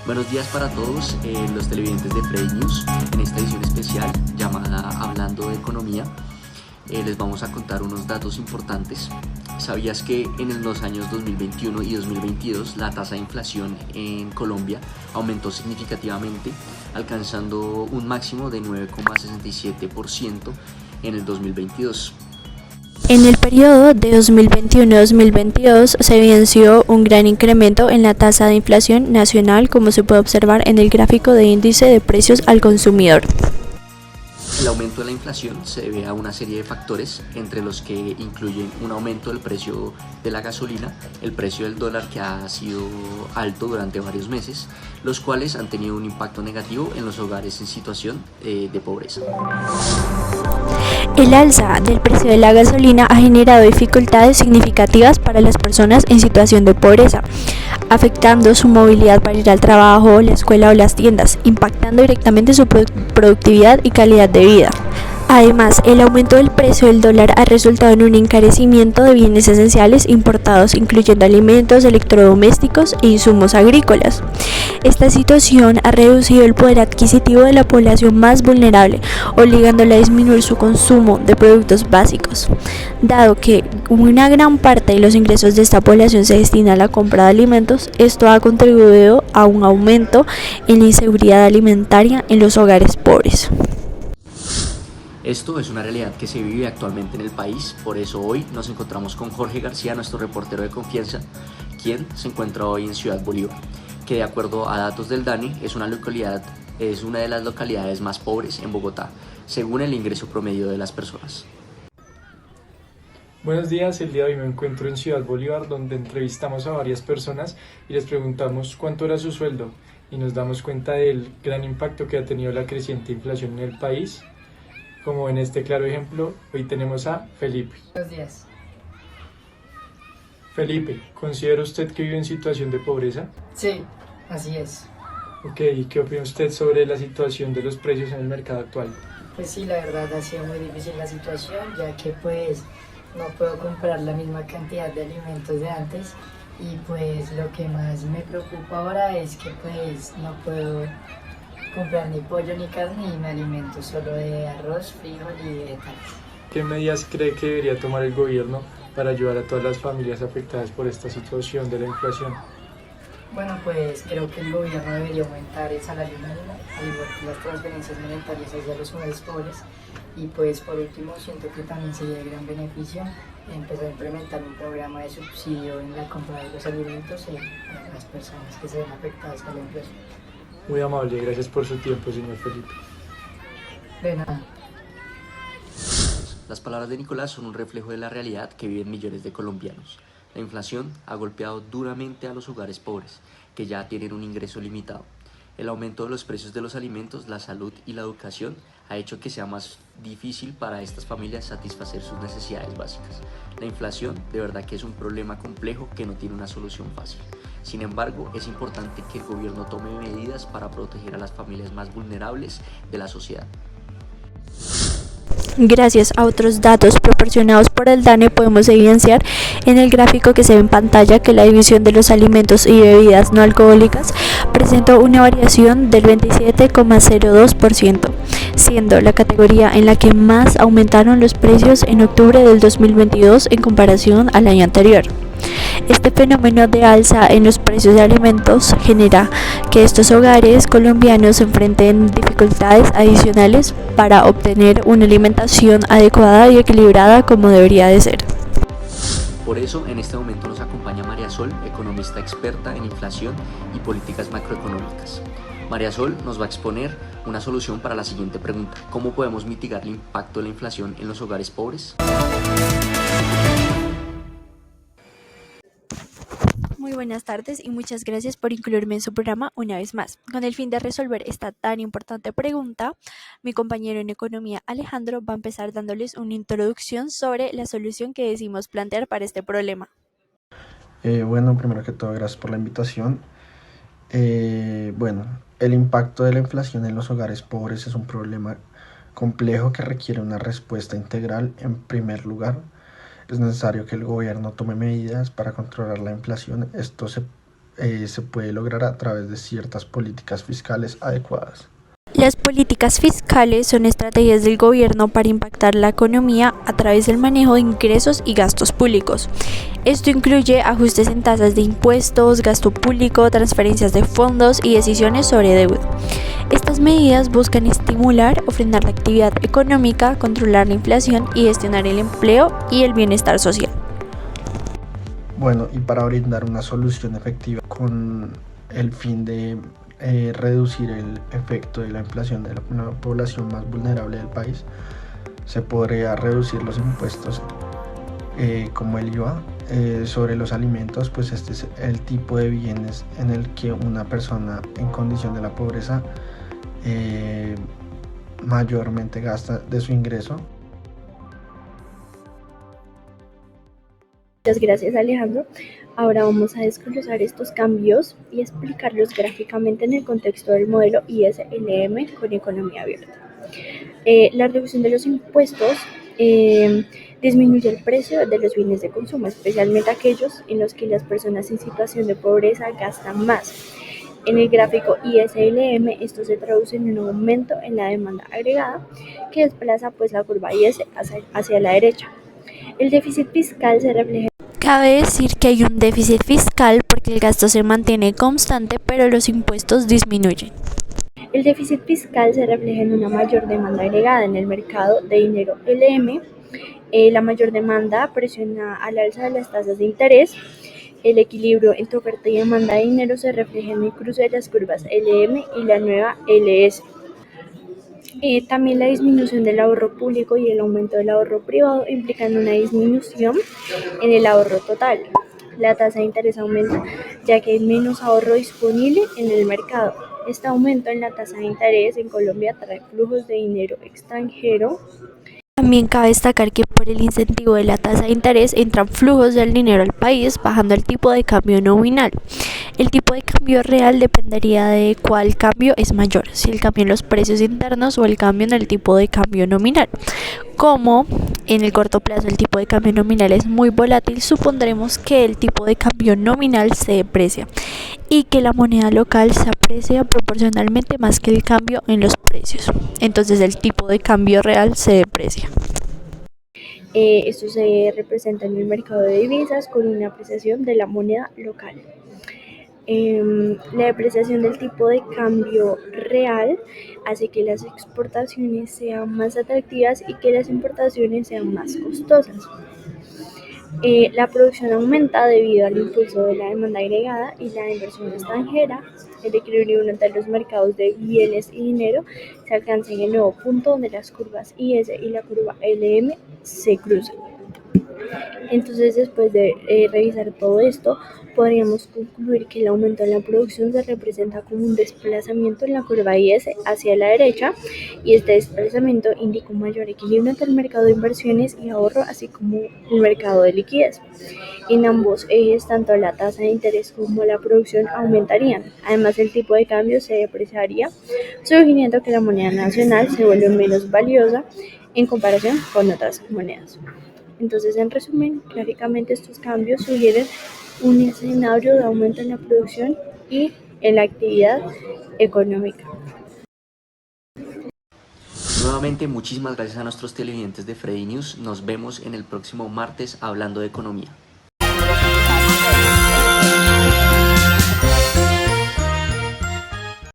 Buenos días para todos los televidentes de Freddy News. En esta edición especial llamada Hablando de Economía, les vamos a contar unos datos importantes. ¿Sabías que en los años 2021 y 2022 la tasa de inflación en Colombia aumentó significativamente, alcanzando un máximo de 9,67% en el 2022? En el periodo de 2021-2022 se evidenció un gran incremento en la tasa de inflación nacional, como se puede observar en el gráfico de índice de precios al consumidor. El aumento de la inflación se debe a una serie de factores, entre los que incluyen un aumento del precio de la gasolina, el precio del dólar, que ha sido alto durante varios meses, los cuales han tenido un impacto negativo en los hogares en situación de pobreza. El alza del precio de la gasolina ha generado dificultades significativas para las personas en situación de pobreza, afectando su movilidad para ir al trabajo, la escuela o las tiendas, impactando directamente su productividad y calidad de vida. Además, el aumento del precio del dólar ha resultado en un encarecimiento de bienes esenciales importados, incluyendo alimentos, electrodomésticos e insumos agrícolas. Esta situación ha reducido el poder adquisitivo de la población más vulnerable, obligándola a disminuir su consumo de productos básicos. Dado que una gran parte de los ingresos de esta población se destina a la compra de alimentos, esto ha contribuido a un aumento en la inseguridad alimentaria en los hogares pobres. Esto es una realidad que se vive actualmente en el país, por eso hoy nos encontramos con Jorge García, nuestro reportero de confianza, quien se encuentra hoy en Ciudad Bolívar, que de acuerdo a datos del DANE es una de las localidades más pobres en Bogotá, según el ingreso promedio de las personas. Buenos días, el día de hoy me encuentro en Ciudad Bolívar, donde entrevistamos a varias personas y les preguntamos cuánto era su sueldo, y nos damos cuenta del gran impacto que ha tenido la creciente inflación en el país. Como en este claro ejemplo, hoy tenemos a Felipe. Buenos días. Felipe, ¿considera usted que vive en situación de pobreza? Sí, así es. Ok, ¿y qué opina usted sobre la situación de los precios en el mercado actual? Pues sí, la verdad ha sido muy difícil la situación, ya que pues no puedo comprar la misma cantidad de alimentos de antes, y pues lo que más me preocupa ahora es que pues no puedo comprar ni pollo ni carne, y me alimento solo de arroz, frijol y vegetales. ¿Qué medidas cree que debería tomar el gobierno para ayudar a todas las familias afectadas por esta situación de la inflación? Bueno, pues creo que el gobierno debería aumentar el salario mínimo, al igual que las transferencias monetarias hacia los hogares pobres, y pues por último siento que también sería de gran beneficio empezar a implementar un programa de subsidio en la compra de los alimentos a las personas que se ven afectadas por la inflación. Muy amable, gracias por su tiempo, señor Felipe. De nada. Las palabras de Nicolás son un reflejo de la realidad que viven millones de colombianos. La inflación ha golpeado duramente a los hogares pobres, que ya tienen un ingreso limitado. El aumento de los precios de los alimentos, la salud y la educación ha hecho que sea más difícil para estas familias satisfacer sus necesidades básicas. La inflación de verdad que es un problema complejo que no tiene una solución fácil. Sin embargo, es importante que el gobierno tome medidas para proteger a las familias más vulnerables de la sociedad. Gracias a otros datos proporcionados por el DANE podemos evidenciar en el gráfico que se ve en pantalla que la división de los alimentos y bebidas no alcohólicas presentó una variación del 27,02%, siendo la categoría en la que más aumentaron los precios en octubre del 2022 en comparación al año anterior. Este fenómeno de alza en los precios de alimentos genera que estos hogares colombianos enfrenten dificultades adicionales para obtener una alimentación adecuada y equilibrada como debería de ser. Por eso, en este momento nos acompaña María Sol, economista experta en inflación y políticas macroeconómicas. María Sol nos va a exponer una solución para la siguiente pregunta: ¿cómo podemos mitigar el impacto de la inflación en los hogares pobres? Muy buenas tardes y muchas gracias por incluirme en su programa una vez más. Con el fin de resolver esta tan importante pregunta, mi compañero en economía Alejandro va a empezar dándoles una introducción sobre la solución que decidimos plantear para este problema. Bueno, primero que todo, gracias por la invitación. El impacto de la inflación en los hogares pobres es un problema complejo que requiere una respuesta integral. En primer lugar, es necesario que el gobierno tome medidas para controlar la inflación. Esto se se puede lograr a través de ciertas políticas fiscales adecuadas. Las políticas fiscales son estrategias del gobierno para impactar la economía a través del manejo de ingresos y gastos públicos. Esto incluye ajustes en tasas de impuestos, gasto público, transferencias de fondos y decisiones sobre deuda. Estas medidas buscan estimular o frenar la actividad económica, controlar la inflación y gestionar el empleo y el bienestar social. Bueno, y para brindar una solución efectiva con el fin de reducir el efecto de la inflación de la población más vulnerable del país, se podría reducir los impuestos como el IVA sobre los alimentos, pues este es el tipo de bienes en el que una persona en condición de la pobreza mayormente gasta de su ingreso. Muchas gracias, Alejandro. Ahora vamos a desglosar estos cambios y explicarlos gráficamente en el contexto del modelo ISLM con economía abierta. La reducción de los impuestos disminuye el precio de los bienes de consumo, especialmente aquellos en los que las personas en situación de pobreza gastan más. En el gráfico ISLM esto se traduce en un aumento en la demanda agregada que desplaza pues la curva IS hacia la derecha. El déficit fiscal se refleja. Cabe decir que hay un déficit fiscal porque el gasto se mantiene constante, pero los impuestos disminuyen. El déficit fiscal se refleja en una mayor demanda agregada en el mercado de dinero LM. La mayor demanda presiona al alza de las tasas de interés. El equilibrio entre oferta y demanda de dinero se refleja en el cruce de las curvas LM y la nueva LS. También la disminución del ahorro público y el aumento del ahorro privado implican una disminución en el ahorro total. La tasa de interés aumenta ya que hay menos ahorro disponible en el mercado. Este aumento en la tasa de interés en Colombia trae flujos de dinero extranjero. También cabe destacar que por el incentivo de la tasa de interés entran flujos del dinero al país, bajando el tipo de cambio nominal. El tipo de cambio real dependería de cuál cambio es mayor, si el cambio en los precios internos o el cambio en el tipo de cambio nominal. Como en el corto plazo el tipo de cambio nominal es muy volátil, supondremos que el tipo de cambio nominal se deprecia y que la moneda local se aprecia proporcionalmente más que el cambio en los precios. Entonces el tipo de cambio real se deprecia. Esto se representa en el mercado de divisas con una apreciación de la moneda local. La depreciación del tipo de cambio real hace que las exportaciones sean más atractivas y que las importaciones sean más costosas. La producción aumenta debido al impulso de la demanda agregada y la inversión extranjera. El equilibrio entre los mercados de bienes y dinero se alcanza en el nuevo punto donde las curvas IS y la curva LM se cruzan. Entonces, después de revisar todo esto, podríamos concluir que el aumento en la producción se representa como un desplazamiento en la curva IS hacia la derecha, y este desplazamiento indica un mayor equilibrio entre el mercado de inversiones y ahorro, así como el mercado de liquidez. En ambos ejes, tanto la tasa de interés como la producción aumentarían. Además, el tipo de cambio se depreciaría, sugiriendo que la moneda nacional se vuelve menos valiosa en comparación con otras monedas. Entonces, en resumen, gráficamente estos cambios sugieren un escenario de aumento en la producción y en la actividad económica. Nuevamente, muchísimas gracias a nuestros televidentes de Freddy News. Nos vemos en el próximo martes hablando de economía.